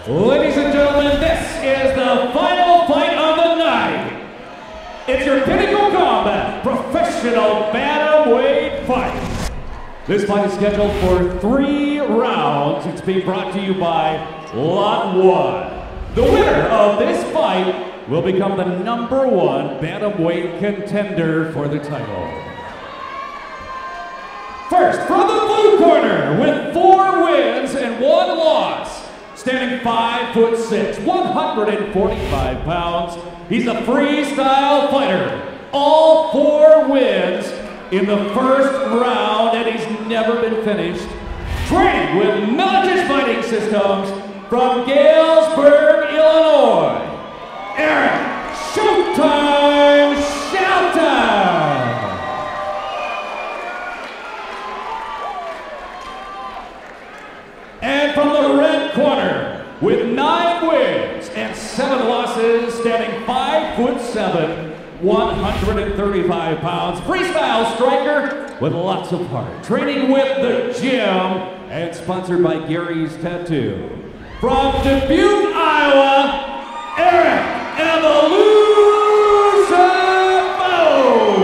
Ladies and gentlemen, this is the final fight of the night. It's your Pinnacle Combat Professional Bantamweight fight. This fight is scheduled for 3 rounds. It's being brought to you by Lot 1. The winner of this fight will become the #1 Bantamweight contender for the title. First, from the blue corner, with 4 wins and 1 loss, standing 5'6", 145 pounds, he's a freestyle fighter. All 4 wins in the first round, and he's never been finished. Trained with Military Fighting Systems from Galesburg, Illinois, Eric Showtime Shelton. And from the red corner, with 9 wins and 7 losses, standing 5'7", 135 pounds, freestyle striker with lots of heart. Training with the gym and sponsored by Gary's Tattoo. From Dubuque, Iowa, Eric Evolution Bowe.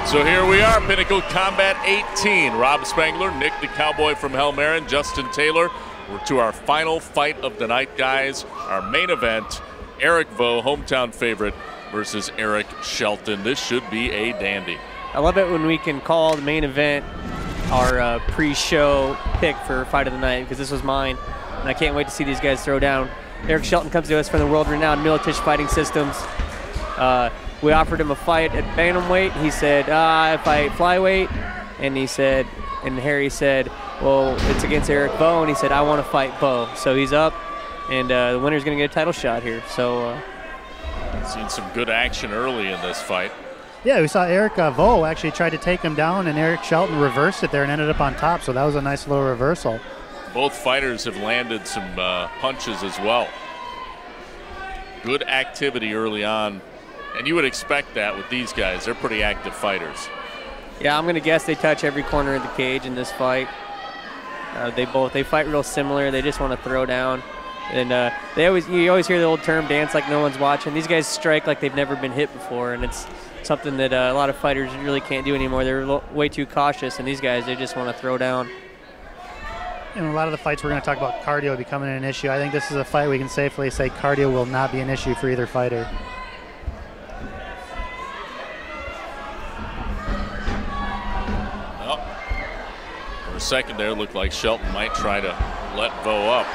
So here we are, Pinnacle Combat 18. Rob Spangler, Nick the Cowboy from Helmaren, Justin Taylor. We're to our final fight of the night, guys. Our main event, Eric Bowe, hometown favorite, versus Eric Shelton. This should be a dandy. I love it when we can call the main event our pre-show pick for fight of the night, because this was mine, and I can't wait to see these guys throw down. Eric Shelton comes to us from the world-renowned Military Fighting Systems. We offered him a fight at bantamweight. He said, I fight flyweight, and he said, and Harry said, well, it's against Eric Bowe, and he said, I want to fight Bowe. So he's up, and the winner's going to get a title shot here. So seen some good action early in this fight. Yeah, we saw Eric Bowe actually tried to take him down, and Eric Shelton reversed it there and ended up on top, so that was a nice little reversal. Both fighters have landed some punches as well. Good activity early on, and you would expect that with these guys. They're pretty active fighters. Yeah, I'm going to guess they touch every corner of the cage in this fight. They fight real similar. They just want to throw down. And you always hear the old term, dance like no one's watching. These guys strike like they've never been hit before, and it's something that a lot of fighters really can't do anymore. They're way too cautious, and these guys, they just want to throw down. In a lot of the fights, we're going to talk about cardio becoming an issue. I think this is a fight we can safely say cardio will not be an issue for either fighter. Well, for a second there, it looked like Shelton might try to let Bowe up.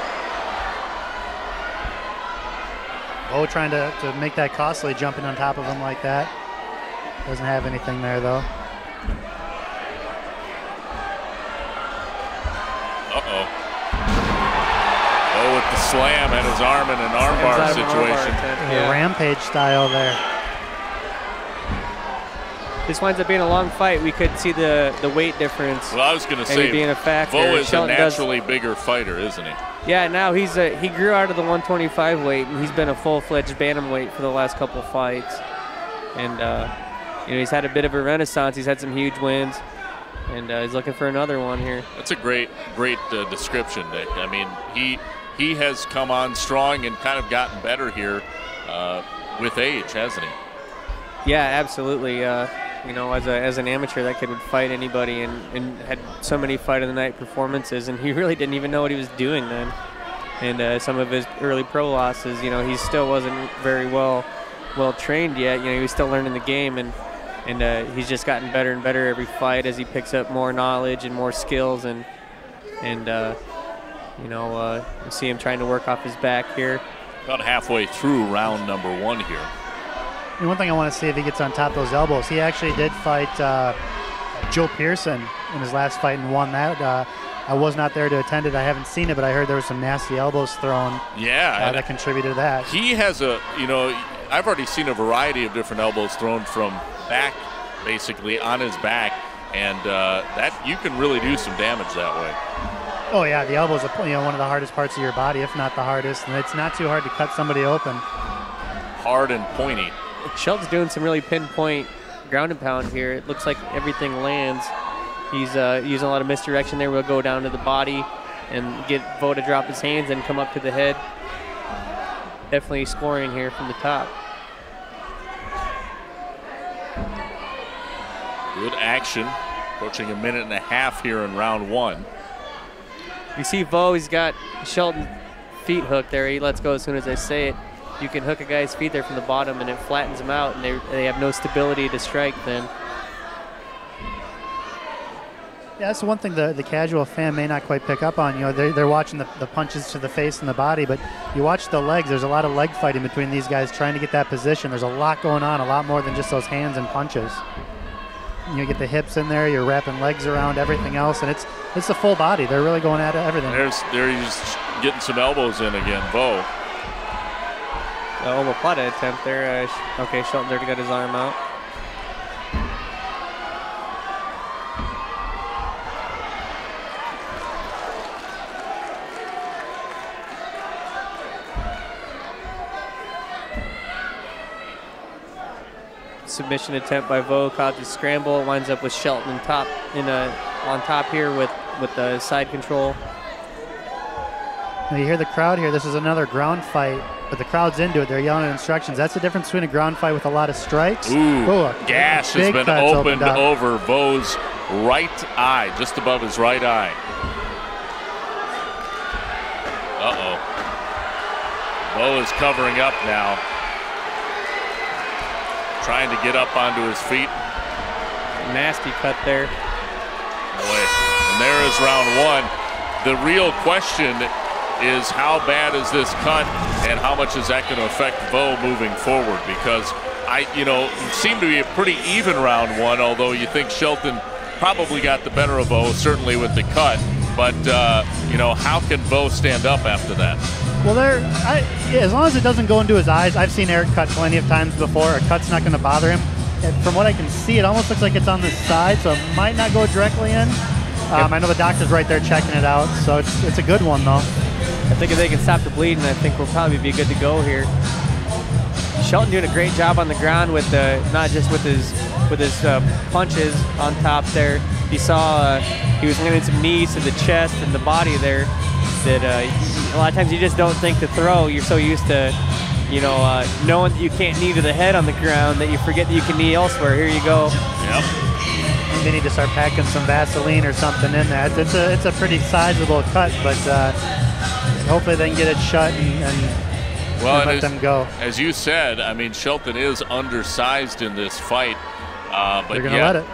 Bowe trying to make that costly, jumping on top of him like that. Doesn't have anything there, though. Uh-oh. Bowe with the slam and his arm in an armbar situation. Yeah. Rampage style there. This winds up being a long fight. We could see the weight difference. Well, I was going to say, being a factor. Bowe is Shelton a naturally bigger fighter, isn't he? Yeah, now he grew out of the 125 weight, and he's been a full-fledged bantamweight for the last couple fights. And he's had a bit of a renaissance. He's had some huge wins, and he's looking for another one here. That's a great description, Nick. I mean, he has come on strong and kind of gotten better here with age, hasn't he? Yeah, absolutely. As an amateur, that kid would fight anybody and had so many fight of the night performances, and he really didn't even know what he was doing then. And some of his early pro losses, he still wasn't very well trained yet. He was still learning the game, and he's just gotten better and better every fight as he picks up more knowledge and more skills, and you see him trying to work off his back here. About halfway through round number 1 here. And one thing I want to see if he gets on top of those elbows. He actually did fight Joe Pearson in his last fight and won that. I was not there to attend it. I haven't seen it, but I heard there were some nasty elbows thrown. Yeah, that contributed to that. He has I've already seen a variety of different elbows thrown from back, basically on his back, and that you can really do some damage that way. Oh yeah, the elbows are one of the hardest parts of your body, if not the hardest, and it's not too hard to cut somebody open. Hard and pointy. Shelton's doing some really pinpoint ground and pound here. It looks like everything lands. He's using a lot of misdirection there. We'll go down to the body, and get Vo to drop his hands and come up to the head. Definitely scoring here from the top. Good action. Approaching a minute and a half here in round one. You see Vo, he's got Shelton feet hooked there. He lets go as soon as I say it. You can hook a guy's feet there from the bottom and it flattens them out, and they have no stability to strike then. Yeah, that's the one thing the casual fan may not quite pick up on. You know, they're watching the punches to the face and the body, but you watch the legs. There's a lot of leg fighting between these guys trying to get that position. There's a lot going on, a lot more than just those hands and punches. You get the hips in there, you're wrapping legs around everything else, and it's the full body. They're really going at everything. There he's getting some elbows in again, Vo. Omoplata attempt there. Okay, Shelton there to get his arm out. Submission attempt by Vo, caught the scramble, winds up with Shelton on top here with the side control. Now you hear the crowd here. This is another ground fight, but the crowd's into it. They're yelling instructions. That's the difference between a ground fight with a lot of strikes. Ooh, a gash has been opened over Vo's right eye, just above his right eye. Uh-oh. Vo is covering up now. Trying to get up onto his feet. Nasty cut there. Boy, and there is round one. The real question is how bad is this cut and how much is that going to affect Vo moving forward? Because it seemed to be a pretty even round one, although you think Shelton probably got the better of Vo, certainly with the cut. But, how can Vo stand up after that? Well, as long as it doesn't go into his eyes, I've seen Eric cut plenty of times before. A cut's not going to bother him. And from what I can see, it almost looks like it's on the side, so it might not go directly in. I know the doctor's right there checking it out, so it's a good one, though. I think if they can stop the bleeding, I think we'll probably be good to go here. Shelton doing a great job on the ground with not just with his punches on top there. You saw he was landing some knees to the chest and the body there. That a lot of times you just don't think to throw. You're so used to, knowing that you can't knee to the head on the ground that you forget that you can knee elsewhere. Here you go. Yep. They need to start packing some Vaseline or something in there. It's a pretty sizable cut, but hopefully they can get it shut and let them go. As you said, I mean, Shelton is undersized in this fight, but they're going to let it.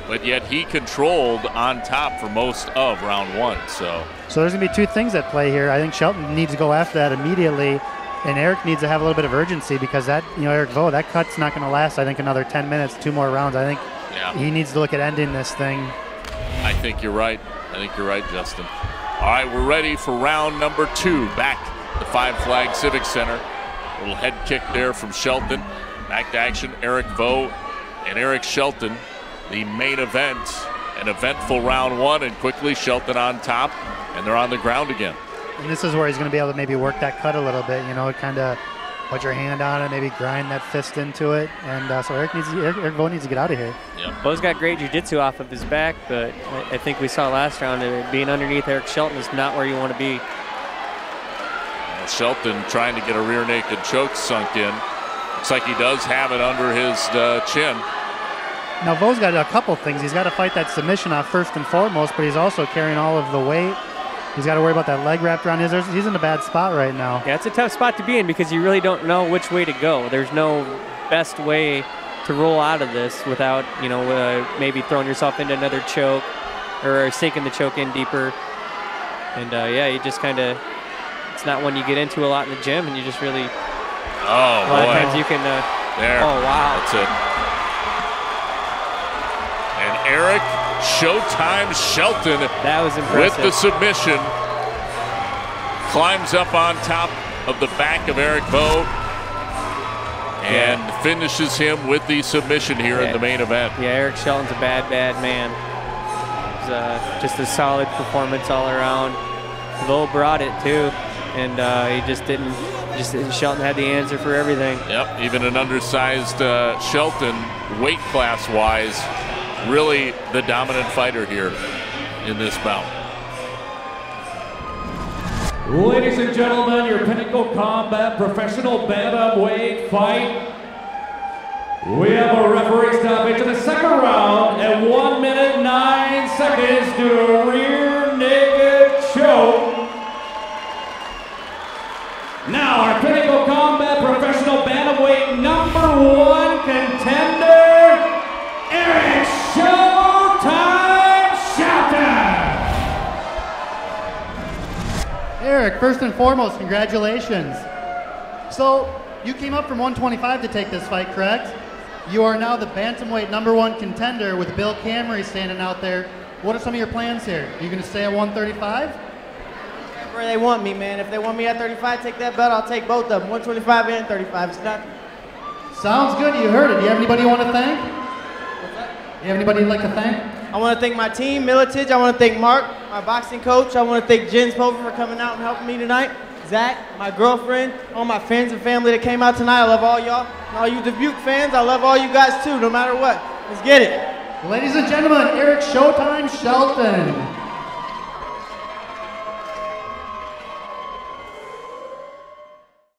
But yet he controlled on top for most of round one. So there's going to be two things at play here. I think Shelton needs to go after that immediately, and Eric needs to have a little bit of urgency because Eric Vo, that cut's not going to last, I think, another 10 minutes, 2 more rounds. I think he needs to look at ending this thing. I think you're right. Justin. All right, we're ready for round number 2. Back at the Five Flag Civic Center. A little head kick there from Shelton. Back to action, Eric Vo and Eric Shelton. The main event, an eventful round one, and quickly Shelton on top, and they're on the ground again. And this is where he's going to be able to maybe work that cut a little bit, kind of put your hand on it, maybe grind that fist into it. And so Eric Vo needs to get out of here. Yep. Vo's got great jiu-jitsu off of his back, but I think we saw last round that being underneath Eric Shelton is not where you want to be. Well, Shelton trying to get a rear naked choke sunk in. Looks like he does have it under his chin. Now, Vo's got a couple things. He's got to fight that submission off first and foremost, but he's also carrying all of the weight. He's got to worry about that leg wrapped around his. He's in a bad spot right now. Yeah, it's a tough spot to be in because you really don't know which way to go. There's no best way to roll out of this without, maybe throwing yourself into another choke or sinking the choke in deeper. And, you just kind of, it's not one you get into a lot in the gym, and you just really, a lot of times you can, there. Oh, wow. That's it. And Eric Showtime Shelton, that was impressive, with the submission, climbs up on top of the back of Eric Vo and finishes him with the submission here in the main event. Yeah, Eric Shelton's a bad man. It was just a solid performance all around. Vo brought it too, and he just didn't. Shelton had the answer for everything. Yep, even an undersized Shelton, weight class wise, really the dominant fighter here in this bout. Ladies and gentlemen, your Pinnacle Combat professional bantamweight fight. We have a referee stoppage in the second round at 1 minute 9 seconds due to a rear naked choke. Now our Pinnacle Combat professional bantamweight #1 contender, Eric Showtime Shelton. Eric, first and foremost, congratulations. So, you came up from 125 to take this fight, correct? You are now the bantamweight #1 contender with Bill Camry standing out there. What are some of your plans here? Are you going to stay at 135? Where they want me, man. If they want me at 35, take that belt, I'll take both of them. 125 and 35. It's nothing. Sounds good. You heard it. Do you have anybody you want to thank? Do you have anybody you'd like to thank? I want to thank my team, Militage. I want to thank Mark, my boxing coach. I want to thank Jen Spover for coming out and helping me tonight. Zach, my girlfriend, all my friends and family that came out tonight. I love all y'all. And all you Dubuque fans, I love all you guys too, no matter what. Let's get it. Ladies and gentlemen, Eric Showtime Shelton.